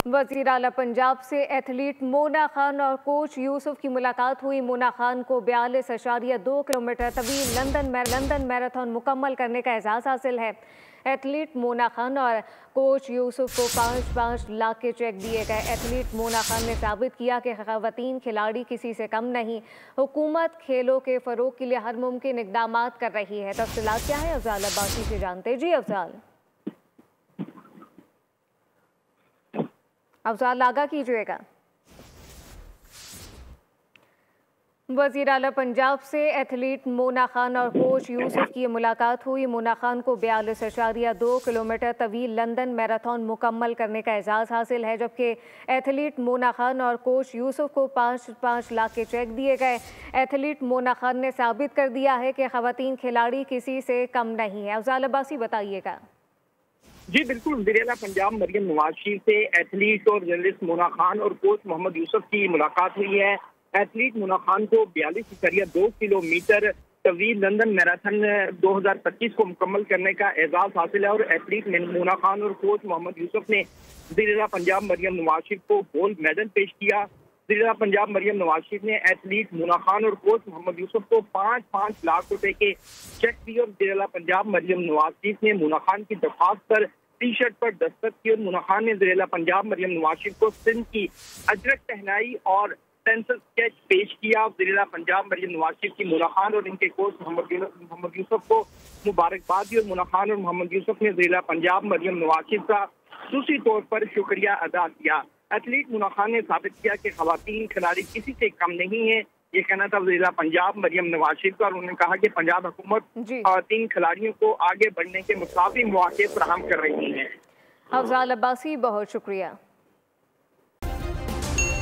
वज़ीर आला पंजाब से एथलीट मोना खान और कोच यूसुफ की मुलाकात हुई। मोना खान को 42.2 किलोमीटर तवील लंदन मैराथन मुकम्मल करने का एजाज़ हासिल है। एथलीट मोना खान और कोच यूसुफ को 5-5 लाख के चेक दिए गए। एथलीट मोना खान ने साबित किया कि ख़वातीन खिलाड़ी किसी से कम नहीं। हुकूमत खेलों के फ़रोग़ के लिए हर मुमकिन इक़दाम कर रही है। तफ़सीलात क्या है अफ़ज़ाल अब्बासी से जानते। जी अफ़ज़ाल आगाह कीजिएगा। वज़ीर आला पंजाब से एथलीट मोना खान और कोच यूसुफ की मुलाकात हुई। मोना खान को 42.2 किलोमीटर तवील लंदन मैराथन मुकम्मल करने का एजाज़ हासिल है, जबकि एथलीट मोना खान और कोच यूसुफ को 5-5 लाख के चेक दिए गए। एथलीट मोना खान ने साबित कर दिया है कि ख़वातीन खिलाड़ी किसी से कम नहीं है। अफ़ज़ाल अब्बासी बताइएगा। जी बिल्कुल, वज़ीर आला पंजाब मरियम नवाज शरीफ से एथलीट और जर्नलिस्ट मोना खान और कोच मोहम्मद यूसुफ की मुलाकात हुई है। एथलीट मोना खान को 42.2 किलोमीटर तवील लंदन मैराथन 2025 को मुकम्मल करने का एजाज़ हासिल है और एथलीट मोना खान और कोच मोहम्मद यूसुफ ने वज़ीर आला पंजाब मरियम नवाज शरीफ को गोल्ड मेडल पेश किया। वज़ीर आला पंजाब मरियम नवाज शरीफ ने एथलीट मोना खान और कोच मोहम्मद यूसुफ को 5-5 लाख रुपए के चेक दिए और वज़ीर आला पंजाब मरियम नवाज शरीफ ने मोना खान की दरख्वास्त पर टी शर्ट पर दस्तखत की और मोना खान ने वज़ीर आला पंजाब मरियम नवाज शरीफ को सिंध की अजरक पहनाई और पेंसिल स्केच पेश किया। वज़ीर आला पंजाब मरियम नवाज शरीफ की मोना खान और इनके कोच मोहम्मद यूसुफ को मुबारकबाद दी और मोना खान और मोहम्मद यूसुफ ने वज़ीर आला पंजाब मरियम नवाज शरीफ का दूसरी तौर पर शुक्रिया अदा किया। एथलीट मोना खान ने साबित किया कि ख़वातीन खिलाड़ी किसी से कम नहीं है। ये कहना था वज़ीर आला पंजाब मरियम नवाज शरीफ का और उन्होंने कहा कि पंजाब हुकूमत ख़वातीन खिलाड़ियों को आगे बढ़ने के मुसावी मौके फराहम कर रही है। अफ़ज़ाल अब्बासी, बहुत शुक्रिया।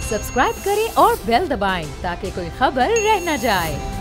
सब्सक्राइब करें और बेल दबाएं ताकि कोई खबर रह न जाए।